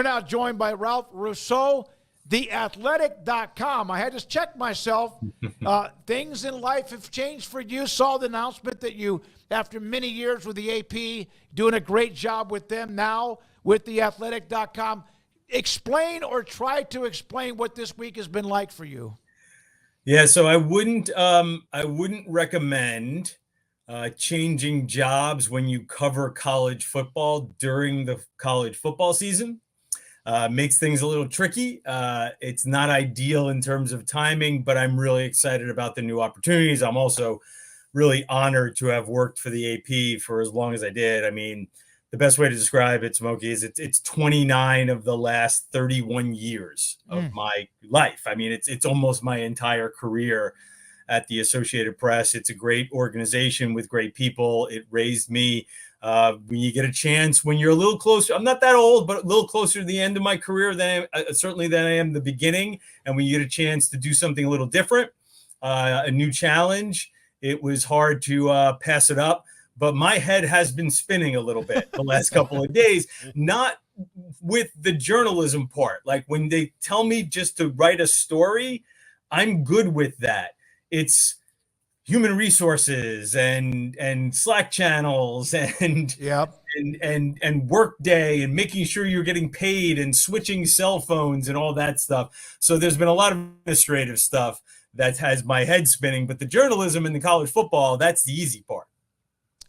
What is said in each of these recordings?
We're now joined by Ralph Russo, theathletic.com. I had to check myself. Things in life have changed for you. Saw the announcement that you, after many years with the AP, doing a great job with them now with theathletic.com. Explain or try to explain what this week has been like for you. Yeah, so I wouldn't recommend changing jobs when you cover college football during the college football season. Makes things a little tricky. It's not ideal in terms of timing, but I'm really excited about the new opportunities. I'm also really honored to have worked for the AP for as long as I did. I mean, the best way to describe it, Smokey, is it's 29 of the last 31 years of my life. I mean, it's almost my entire career at the Associated Press. It's a great organization with great people. It raised me. When you get a chance, when you're a little closer, I'm not that old, but a little closer to the end of my career than certainly than I am the beginning. And when you get a chance to do something a little different, a new challenge, it was hard to pass it up. But my head has been spinning a little bit the last couple of days, not with the journalism part. Like when they tell me just to write a story, I'm good with that. It's human resources and Slack channels and Workday and making sure you're getting paid and switching cell phones and all that stuff. So there's been a lot of administrative stuff that has my head spinning, but the journalism and the college football, that's the easy part.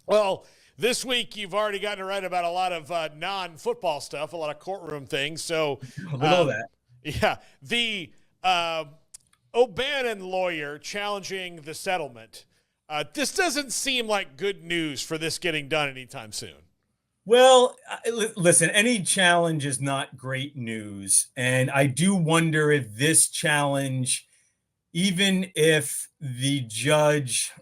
Well, this week you've already gotten to write about a lot of non-football stuff, a lot of courtroom things. So a little of that. Yeah. The O'Bannon lawyer challenging the settlement. This doesn't seem like good news for this getting done anytime soon. Well, listen, any challenge is not great news. And I do wonder if this challenge, even if the judge,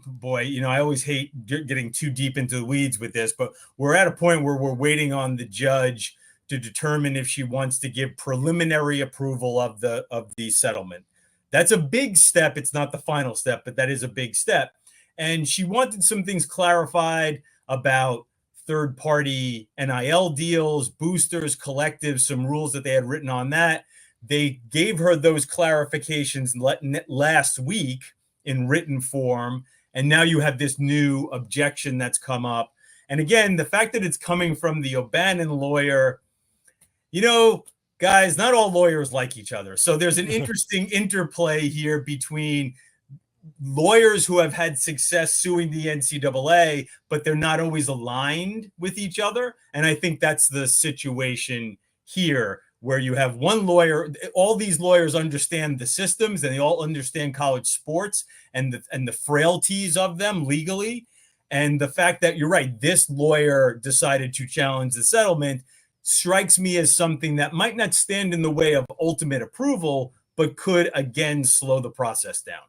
boy, you know, I always hate getting too deep into the weeds with this, but we're at a point where we're waiting on the judge to determine if she wants to give preliminary approval of the settlement. That's a big step. It's not the final step, but that is a big step. And she wanted some things clarified about third-party NIL deals, boosters, collectives, some rules that they had written on that. They gave her those clarifications last week in written form. And now you have this new objection that's come up. And again, the fact that it's coming from the O'Bannon lawyer, you know, guys, not all lawyers like each other. So there's an interesting interplay here between lawyers who have had success suing the NCAA, but they're not always aligned with each other. And I think that's the situation here, where you have one lawyer, all these lawyers understand the systems and they all understand college sports and the frailties of them legally. And the fact that you're right, this lawyer decided to challenge the settlement strikes me as something that might not stand in the way of ultimate approval, but could again slow the process down.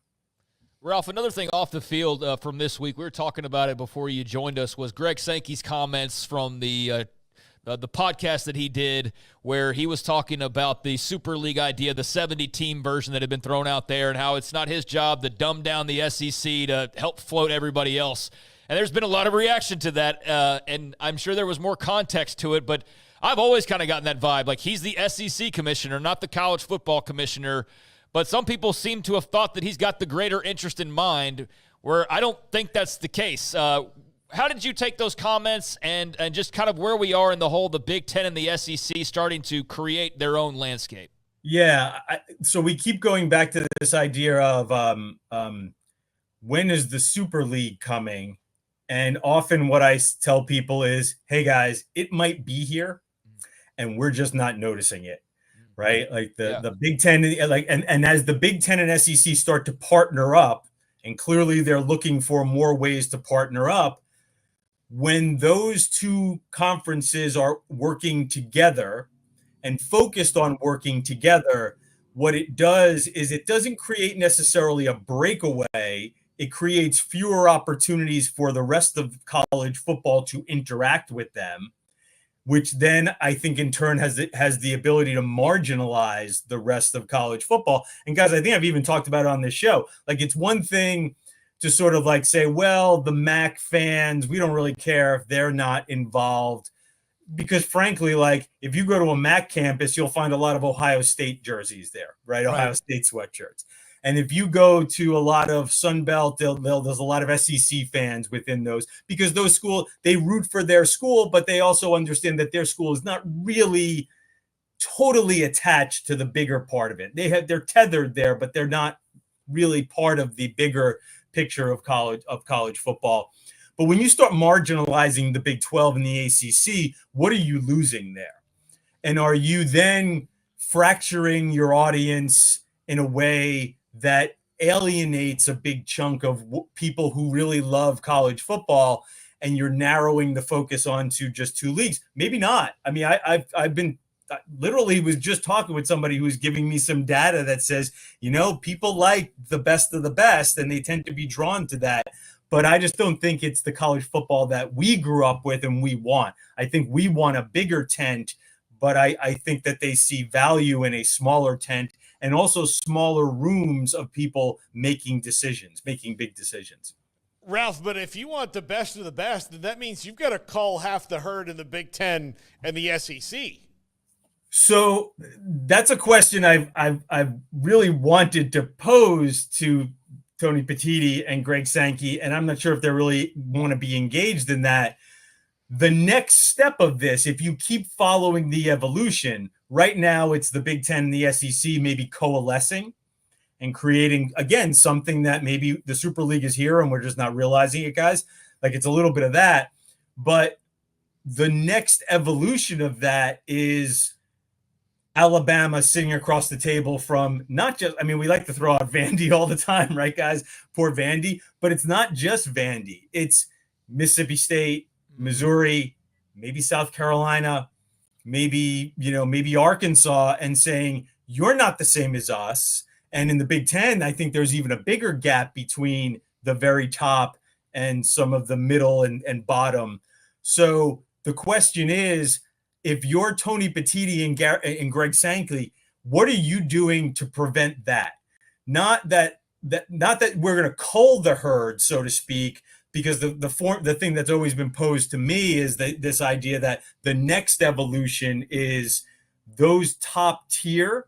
Ralph, another thing off the field from this week, we were talking about it before you joined us, was Greg Sankey's comments from the podcast that he did, where he was talking about the Super League idea, the 70-team version that had been thrown out there, and how it's not his job to dumb down the SEC to help float everybody else. And there's been a lot of reaction to that, and I'm sure there was more context to it, but I've always kind of gotten that vibe. Like, he's the SEC commissioner, not the college football commissioner, but some people seem to have thought that he's got the greater interest in mind, where I don't think that's the case. How did you take those comments and just kind of where we are in the Big Ten and the SEC starting to create their own landscape? Yeah, so we keep going back to this idea of when is the Super League coming? And often what I tell people is, hey, guys, it might be here, and we're just not noticing it, right? Like the Big Ten, and as the Big Ten and SEC start to partner up, and clearly they're looking for more ways to partner up, when those two conferences are working together and focused on working together, what it does is it doesn't create necessarily a breakaway. It creates fewer opportunities for the rest of college football to interact with them, which then I think in turn has the ability to marginalize the rest of college football. And guys, I think I've even talked about it on this show. Like, it's one thing to sort of like say, well, the MAC fans, we don't really care if they're not involved. because frankly, like if you go to a MAC campus, you'll find a lot of Ohio State jerseys there, right? Ohio State sweatshirts. And if you go to a lot of Sun Belt, there's a lot of SEC fans within those, because those schools, they root for their school, but they also understand that their school is not really totally attached to the bigger part of it. They're tethered there, but they're not really part of the bigger picture of college football. But when you start marginalizing the Big 12 and the ACC, what are you losing there? And are you then fracturing your audience in a way that alienates a big chunk of people who really love college football, and you're narrowing the focus onto just two leagues? Maybe not. I mean, I've been literally was just talking with somebody who's giving me some data that says, people like the best of the best, and they tend to be drawn to that. But I just don't think it's the college football that we grew up with and we want. I think we want a bigger tent, but I think that they see value in a smaller tent and also smaller rooms of people making big decisions. Ralph, but if you want the best of the best, then that means you've got to cull half the herd in the Big Ten and the SEC. So that's a question I've really wanted to pose to Tony Petitti and Greg Sankey, and I'm not sure if they really want to be engaged in that. The next step of this, if you keep following the evolution, right now it's the Big Ten and the SEC maybe coalescing and creating, again, something that maybe the Super League is here and we're just not realizing it, guys. Like, it's a little bit of that. But the next evolution of that is Alabama sitting across the table from not just, we like to throw out Vandy all the time, right, guys? Poor Vandy. But it's not just Vandy. It's Mississippi State, Missouri, maybe South Carolina, maybe Arkansas, and saying, you're not the same as us. And in the Big Ten, I think there's even a bigger gap between the very top and some of the middle and bottom. So the question is, if you're Tony Petitti and Greg Sankey, what are you doing to prevent that? Not that we're going to cull the herd, so to speak, because the thing that's always been posed to me is this idea that the next evolution is those top tier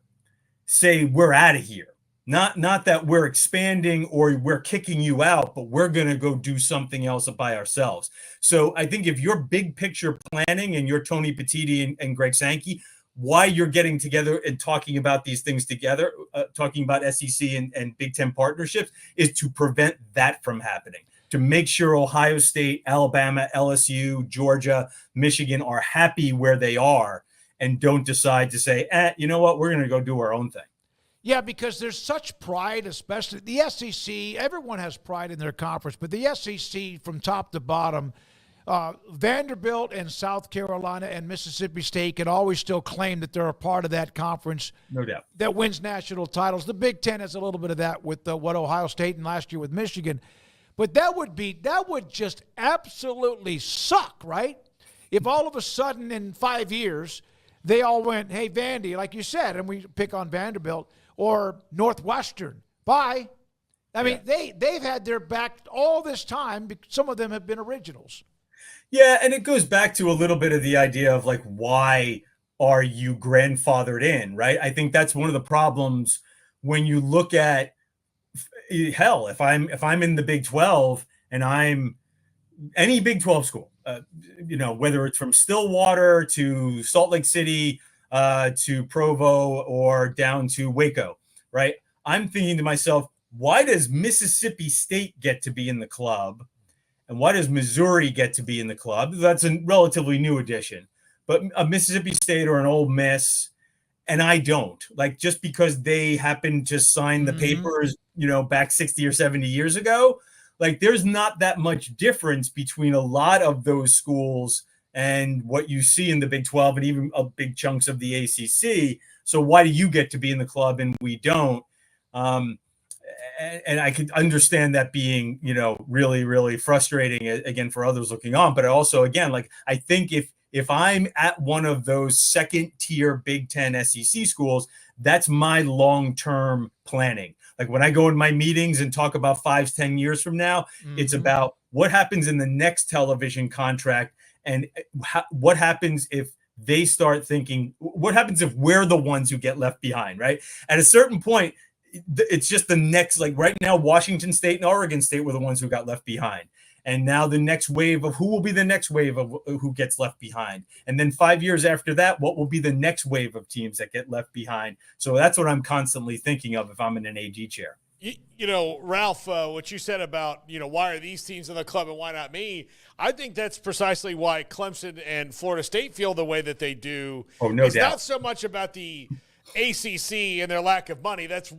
say, we're out of here. Not that we're expanding or we're kicking you out, but we're going to go do something else by ourselves. So I think if you're big picture planning and you're Tony Petitti and Greg Sankey, why you're getting together and talking about these things together, talking about SEC and Big Ten partnerships, is to prevent that from happening, to make sure Ohio State, Alabama, LSU, Georgia, Michigan are happy where they are and don't decide to say, you know what, we're going to go do our own thing. Yeah, because there's such pride, especially the SEC. Everyone has pride in their conference, but the SEC from top to bottom, Vanderbilt and South Carolina and Mississippi State can always still claim that they're a part of that conference. No doubt. That wins national titles. The Big Ten has a little bit of that with what Ohio State and last year with Michigan. But that would just absolutely suck, right? If all of a sudden in 5 years they all went, hey, Vandy, like you said, and we pick on Vanderbilt, or Northwestern, bye. I mean, they've had their back all this time. Some of them have been originals. Yeah, and it goes back to a little bit of the idea of like, why are you grandfathered in, right? I think that's one of the problems when you look at, hell, if I'm in the Big 12 and I'm any Big 12 school, whether it's from Stillwater to Salt Lake City, to Provo or down to Waco, right? I'm thinking to myself, why does Mississippi State get to be in the club? And why does Missouri get to be in the club? That's a relatively new addition. But a Mississippi State or an Ole Miss, and I don't. Like, just because they happen to sign the papers, back 60 or 70 years ago, like, there's not that much difference between a lot of those schools and what you see in the Big 12 and even big chunks of the ACC. So why do you get to be in the club and we don't? And I could understand that being, really, really frustrating, again, for others looking on. But also, again, like, I think if I'm at one of those second tier Big Ten SEC schools, that's my long-term planning. Like, when I go in my meetings and talk about 5-10 years from now, it's about what happens in the next television contract And what happens if they start thinking, what happens if we're the ones who get left behind, right? At a certain point, it's just the next, like right now, Washington State and Oregon State were the ones who got left behind. And now the next wave of who will be the next wave of who gets left behind. And then 5 years after that, what will be the next wave of teams that get left behind? So that's what I'm constantly thinking of if I'm in an AG chair. You know, Ralph, what you said about, why are these teams in the club and why not me? I think that's precisely why Clemson and Florida State feel the way that they do. Oh, no doubt. It's not so much about the ACC and their lack of money. That's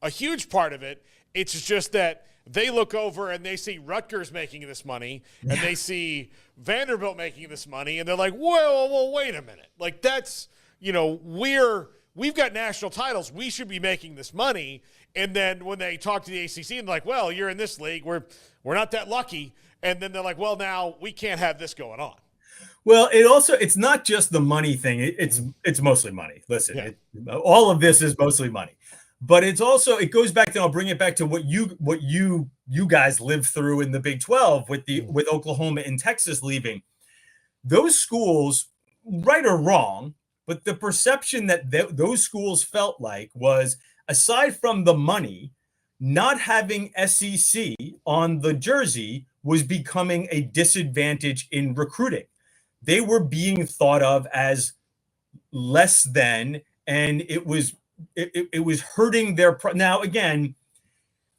a huge part of it. It's just that they look over and they see Rutgers making this money and they see Vanderbilt making this money, and they're like, whoa, wait a minute. Like, that's, we've got national titles. We should be making this money. And then when they talk to the ACC and they're like, well, you're in this league, we're not that lucky. And then they're like, well, now we can't have this going on. Well, it's not just the money thing. It's mostly money. Listen, all of this is mostly money, but it goes back to, I'll bring it back to what you guys lived through in the Big 12 with Oklahoma and Texas leaving. Those schools, right or wrong, but the perception that those schools felt like was, aside from the money, not having SEC on the jersey was becoming a disadvantage in recruiting. They were being thought of as less than, and it was hurting their. Now, again,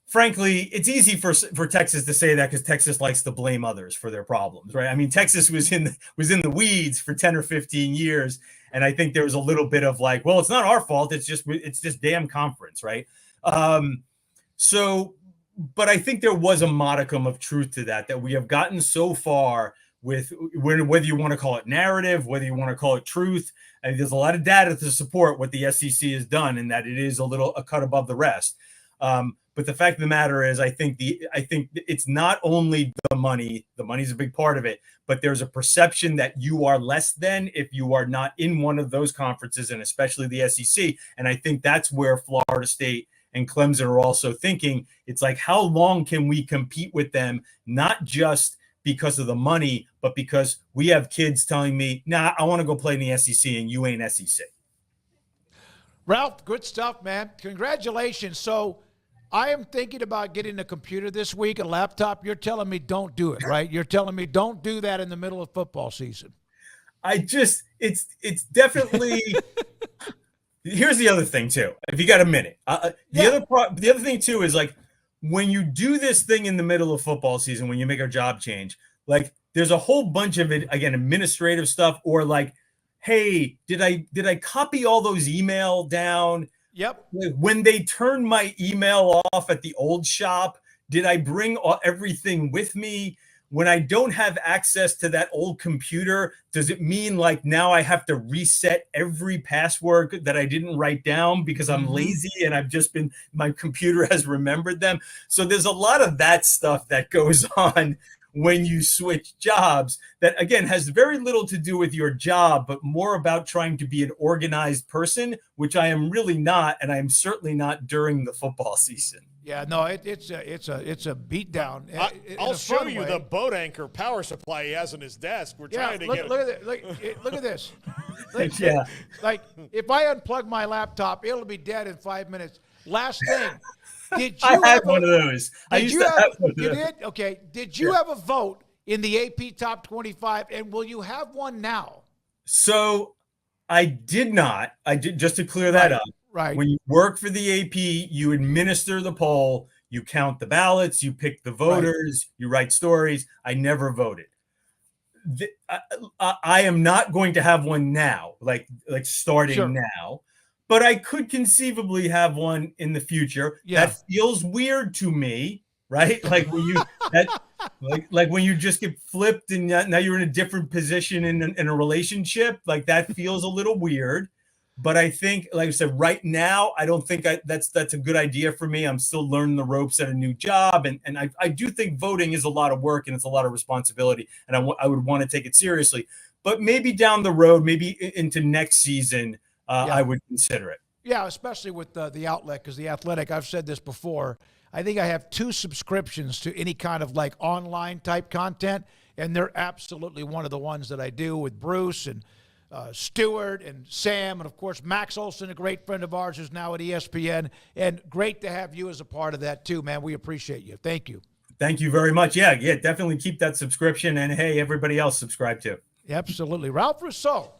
frankly, it's easy for Texas to say that because Texas likes to blame others for their problems, right? I mean, Texas was in the weeds for 10 or 15 years, and I think there was a little bit of like, well, it's not our fault. It's just damn conference, right? But I think there was a modicum of truth to that we have gotten so far with, whether you want to call it narrative, whether you want to call it truth. I mean, there's a lot of data to support what the SEC has done, and that it is a cut above the rest. But the fact of the matter is, I think it's not only the money. The money's a big part of it, but there's a perception that you are less than if you are not in one of those conferences, and especially the SEC. And I think that's where Florida State and Clemson are also thinking. It's like, how long can we compete with them? Not just because of the money, but because we have kids telling me, nah, I want to go play in the SEC and you ain't SEC. Ralph, good stuff, man. Congratulations. So I am thinking about getting a computer this week, a laptop. You're telling me don't do it, right? You're telling me don't do that in the middle of football season. It's definitely here's the other thing too. If you got a minute, the other thing too is, like, when you do this thing in the middle of football season, when you make a job change, like, there's a whole bunch of it, again, administrative stuff, or like, hey, did I copy all those email down? Yep. When they turned my email off at the old shop, did I bring everything with me? When I don't have access to that old computer, does it mean like now I have to reset every password that I didn't write down because I'm lazy and my computer has remembered them? So there's a lot of that stuff that goes on when you switch jobs that, again, has very little to do with your job, but more about trying to be an organized person, which I am really not, and I am certainly not during the football season. Yeah, no, it's a beatdown. I'll show you the boat anchor power supply he has on his desk. We're trying to get it. Look at this. Yeah. Like, if I unplug my laptop, it'll be dead in 5 minutes. Last thing. Did you I had one of those. You did? Okay. Did you have a vote in the AP Top 25, and will you have one now? So I did not. I did, just to clear that up. Right. When you work for the AP, you administer the poll, you count the ballots, you pick the voters, you write stories. I never voted. I am not going to have one now, like starting now. But I could conceivably have one in the future. Yeah. That feels weird to me, right? Like when you like when you just get flipped and now you're in a different position in a relationship. Like, that feels a little weird. But I think, like I said, right now, I don't think that's a good idea for me. I'm still learning the ropes at a new job. And I do think voting is a lot of work and it's a lot of responsibility. And I would want to take it seriously. But maybe down the road, maybe into next season, I would consider it. Yeah, especially with the outlet, because The Athletic, I've said this before, I think I have 2 subscriptions to any kind of like online type content, and they're absolutely one of the ones that I do with Bruce and Stewart and Sam, and of course Max Olson, a great friend of ours who's now at ESPN, and great to have you as a part of that too, man. We appreciate you. Thank you. Thank you very much. Yeah, definitely keep that subscription, and hey, everybody else subscribe too. Absolutely. Ralph Russo,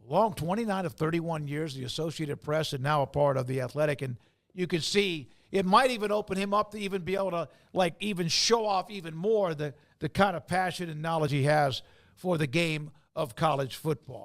long 29 of 31 years, the Associated Press, and now a part of The Athletic, and you can see it might even open him up to even be able to like even show off even more the kind of passion and knowledge he has for the game of college football.